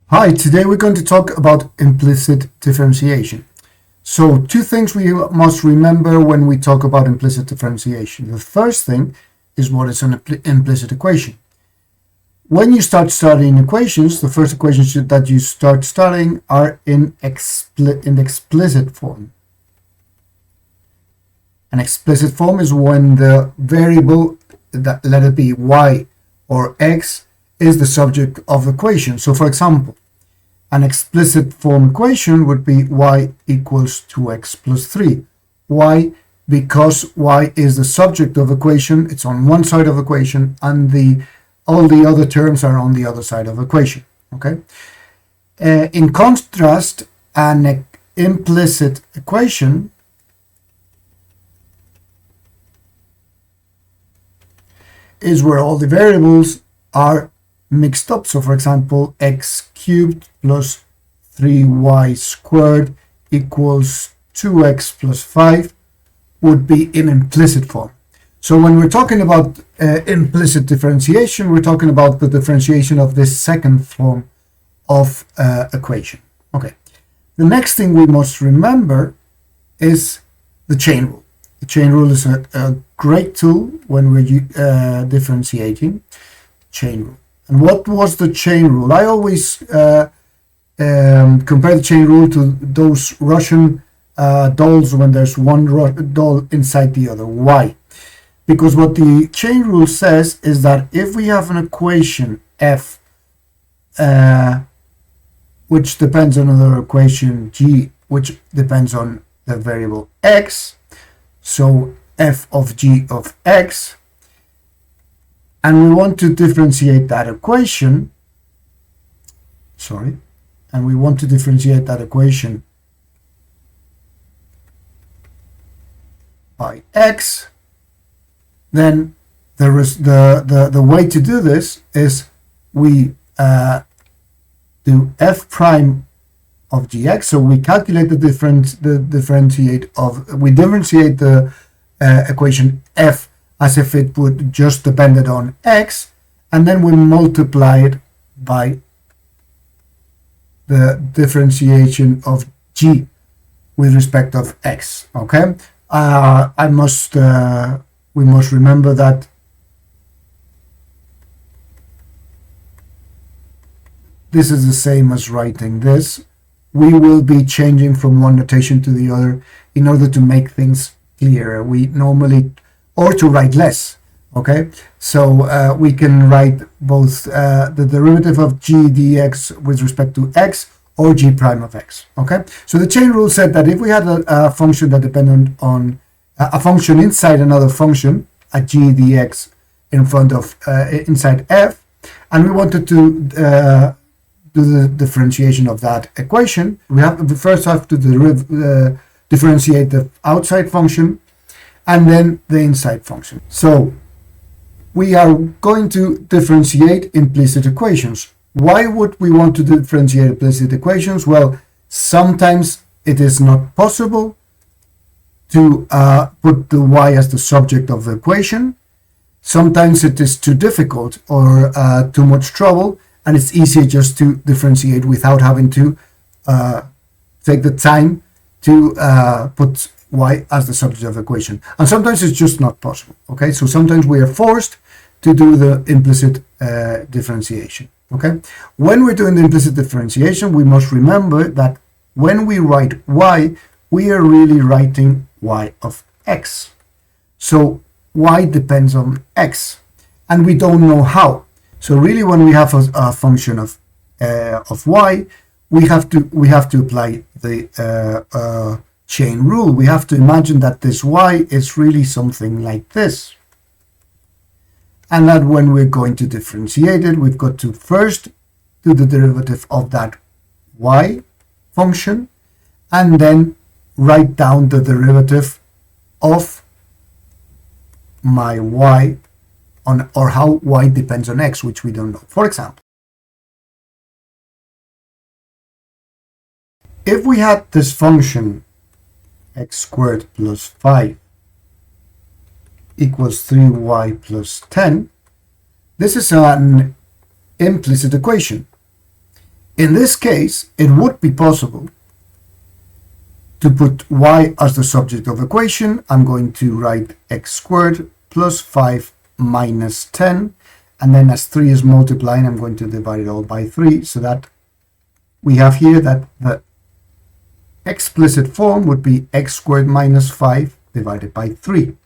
Hi, today we're going to talk about implicit differentiation. So, two things we must remember when we talk about implicit differentiation. The first thing is what is an implicit equation. When you start studying equations, the first equations that you start studying are in explicit form. An explicit form is when the variable, let it be y or x, is the subject of the equation. So, for example, an explicit form equation would be y equals 2x plus 3. Why? Because y is the subject of equation, it's on one side of equation, and all the other terms are on the other side of equation. Okay. In contrast, an implicit equation is where all the variables are mixed up. So, for example, x cubed plus 3y squared equals 2x plus 5 would be in implicit form. So when we're talking about implicit differentiation, we're talking about the differentiation of this second form of equation. Okay. The next thing we must remember is the chain rule. The chain rule is a great tool when we're differentiating. Chain rule. And what was the chain rule? I always compare the chain rule to those Russian dolls when there's one doll inside the other. Why? Because what the chain rule says is that if we have an equation f which depends on another equation g which depends on the variable x, so f of g of x, and we want to differentiate that equation, by x, then there is the way to do this is we do f prime of gx. So we calculate we differentiate the equation f as if it would just depended on x, and then we multiply it by the differentiation of g with respect of x. Okay, we must remember that this is the same as writing this. We will be changing from one notation to the other in order to make things clearer. We normally, or to write less. Okay, so we can write both the derivative of g dx with respect to x or g prime of x. Okay, so the chain rule said that if we had a function that depended on a function inside another function, a g dx in front of inside f, and we wanted to do the differentiation of that equation, we first have to differentiate the outside function and then the inside function. So we are going to differentiate implicit equations. Why would we want to differentiate implicit equations? Well, sometimes it is not possible to put the y as the subject of the equation. Sometimes it is too difficult or too much trouble, and it's easier just to differentiate without having to take the time to put y as the subject of the equation. And sometimes it's just not possible. Okay, so sometimes we are forced to do the implicit differentiation. Okay, when we're doing the implicit differentiation, we must remember that when we write y, we are really writing y of x. So y depends on x, and we don't know how. So really, when we have a function of y, we have to apply the chain rule. We have to imagine that this y is really something like this, and that when we're going to differentiate it, we've got to first do the derivative of that y function, and then write down the derivative of my y on, or how y depends on x, which we don't know. For example, if we had this function x squared plus 5 equals 3y plus 10, this is an implicit equation. In this case, it would be possible to put y as the subject of equation. I'm going to write x squared plus 5 minus 10, and then as 3 is multiplying, I'm going to divide it all by 3, so that we have here that the explicit form would be x squared minus 5 divided by 3.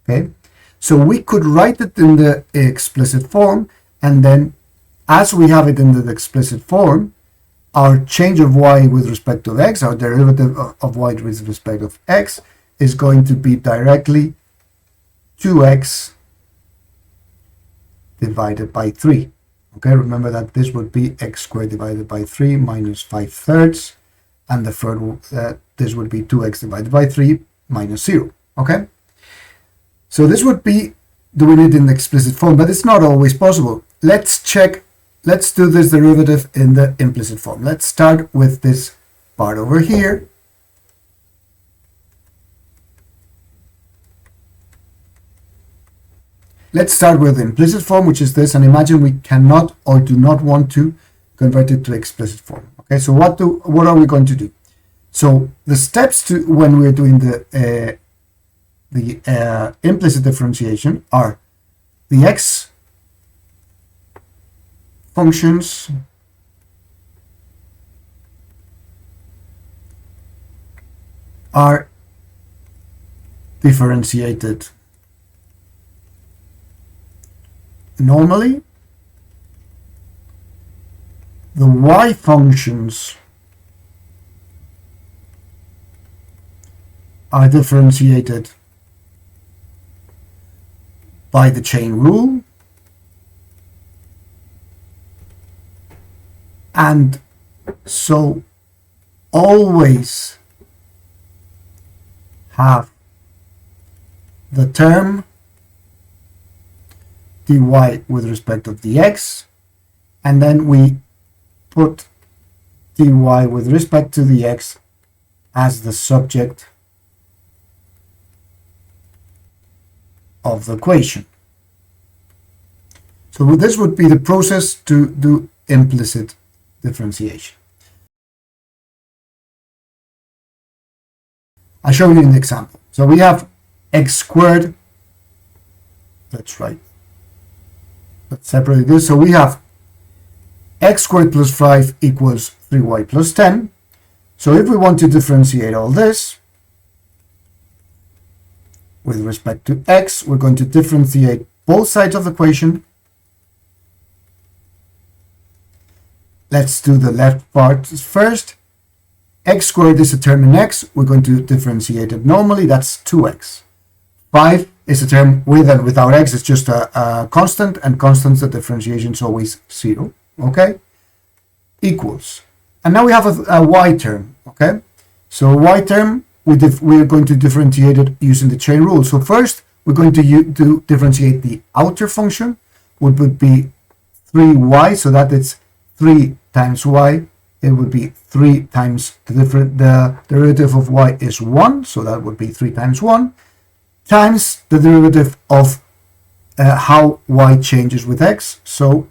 Okay, so we could write it in the explicit form, and then as we have it in the explicit form, our change of y with respect to x, our derivative of y with respect of x, is going to be directly 2x divided by 3. Okay, remember that this would be x squared divided by 3 minus 5/3, and the third, this would be 2x divided by 3 minus 0. Okay, so this would be doing it in the explicit form, but it's not always possible. Let's check. Let's do this derivative in the implicit form. Let's start with this part over here. Let's start with the implicit form, which is this, and imagine we cannot or do not want to convert it to explicit form. Okay, so what are we going to do? So the steps to when we're doing the implicit differentiation are the x functions are differentiated normally. The y functions are differentiated by the chain rule, and so always have the term dy with respect of dx, and then we put dy with respect to the x as the subject of the equation. So this would be the process to do implicit differentiation. I'll show you an example. So we have x squared. Let's separate this. So we have x squared plus 5 equals 3y plus 10. So if we want to differentiate all this with respect to x, we're going to differentiate both sides of the equation. Let's do the left part first. X squared is a term in x. We're going to differentiate it normally. That's 2x. 5 is a term with and without x. It's just a constant, and constants, the differentiation is always 0. Okay? Equals. And now we have a y term. Okay? So y term, we're going to differentiate it using the chain rule. So first, we're going to differentiate the outer function, which would be 3y, so that it's 3 times y. It would be 3 times the derivative of y is 1, so that would be 3 times 1, times the derivative of how y changes with x. So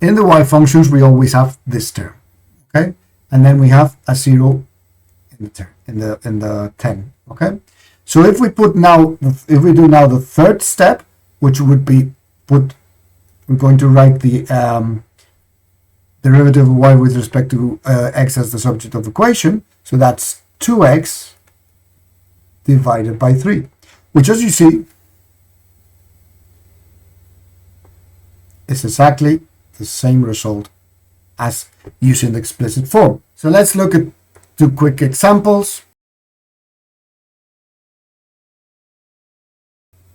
in the y functions, we always have this term, okay, and then we have a 0 in the term in the 10. Okay, so if we do now the third step, which would be we're going to write the derivative of y with respect to x as the subject of the equation. So that's 2x divided by 3, which, as you see, is exactly the same result as using the explicit form. So let's look at 2 quick examples.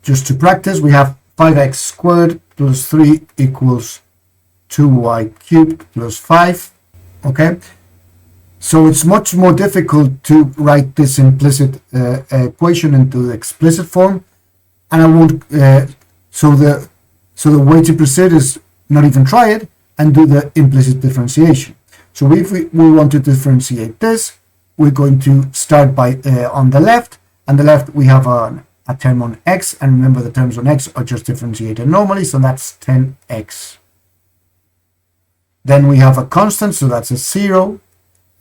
Just to practice, we have 5x squared plus 3 equals 2y cubed plus 5. Okay, so it's much more difficult to write this implicit equation into the explicit form, and I won't. So the way to proceed is not even try it and do the implicit differentiation. So if we want to differentiate this, we're going to start by on the left. On the left, we have a term on x, and remember the terms on x are just differentiated normally, so that's 10x Then we have a constant, so that's a 0.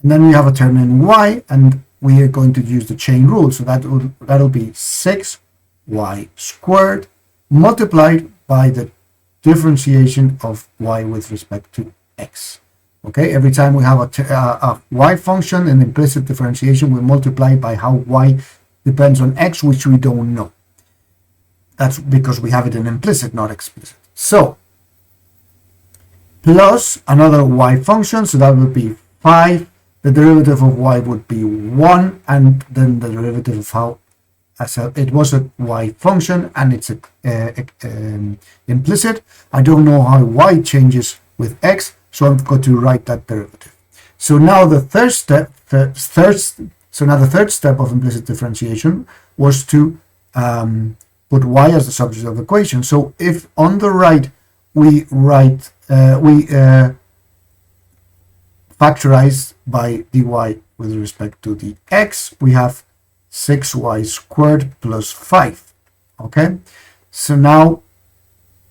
And then we have a term in y, and we are going to use the chain rule. So that'll be 6y squared multiplied by the differentiation of y with respect to x. Okay, every time we have a y function in implicit differentiation, we multiply by how y depends on x, which we don't know. That's because we have it in implicit, not explicit. So, plus another y function, so that would be 5. The derivative of y would be 1, and then the derivative of how, it was a y function, and it's implicit. I don't know how y changes with x, so I'm going to write that derivative. So now the third step, the third step of implicit differentiation was to put y as the subject of the equation. So if on the right we write factorize by dy with respect to the x, we have 6y squared plus 5. Okay, so now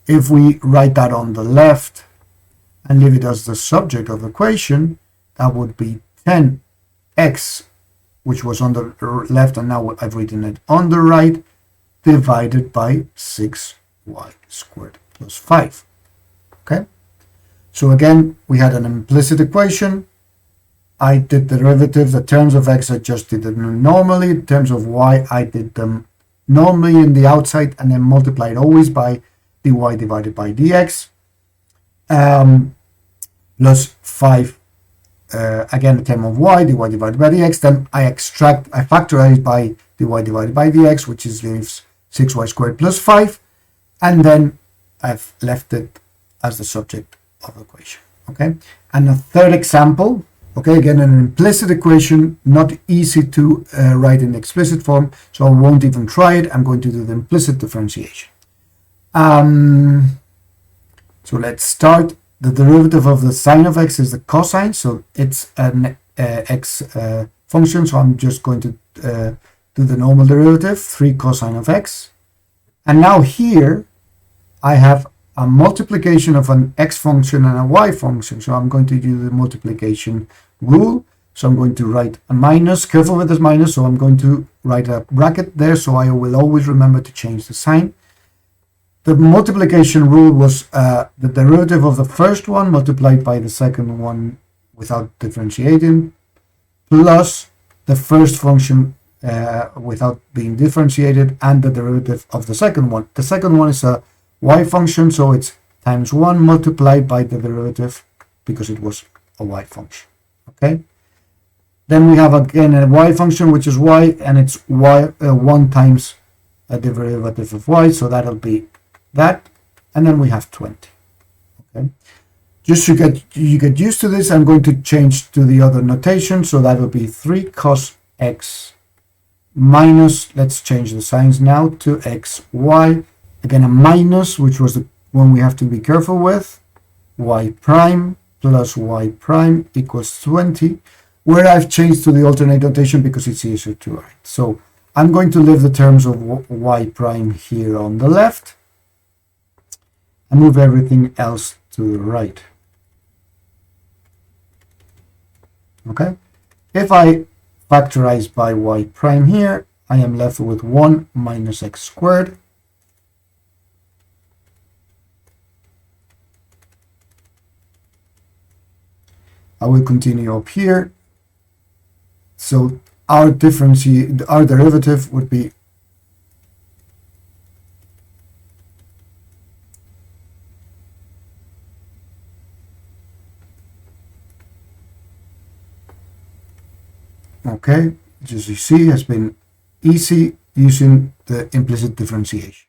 if we write that on the left and leave it as the subject of the equation, that would be 10x, which was on the left, and now I've written it on the right, divided by 6y squared plus 5. Okay, so again, we had an implicit equation. I did the derivative. The terms of x I just did them normally. In terms of y, I did them normally in the outside and then multiplied always by dy divided by dx. Plus 5, again, the term of y, dy divided by dx. Then I factorize by dy divided by dx, which leaves 6y squared plus 5. And then I've left it as the subject of the equation. Okay, and a third example. Okay, again, an implicit equation, not easy to write in explicit form, so I won't even try it. I'm going to do the implicit differentiation. So let's start. The derivative of the sine of x is the cosine, so it's an x function, so I'm just going to do the normal derivative, 3 cosine of x. And now here I have a multiplication of an x function and a y function, so I'm going to do the multiplication rule. So I'm going to write a minus, careful with this minus, so I'm going to write a bracket there, so I will always remember to change the sign. The multiplication rule was the derivative of the first one multiplied by the second one without differentiating, plus the first function without being differentiated, and the derivative of the second one. The second one is a y function, so it's times 1 multiplied by the derivative because it was a y function. Okay, then we have again a y function, which is y, and it's y 1 times a derivative of y, so that'll be that, and then we have 20. Okay, just so you get used to this, I'm going to change to the other notation, so that will be 3 cos x minus, let's change the signs now to xy, again a minus, which was the one we have to be careful with, y prime plus y prime equals 20, where I've changed to the alternate notation because it's easier to write. So I'm going to leave the terms of y prime here on the left and move everything else to the right. Okay, if I factorize by y prime here, I am left with 1 minus x squared. I will continue up here. So our derivative would be okay, as you see, has been easy using the implicit differentiation.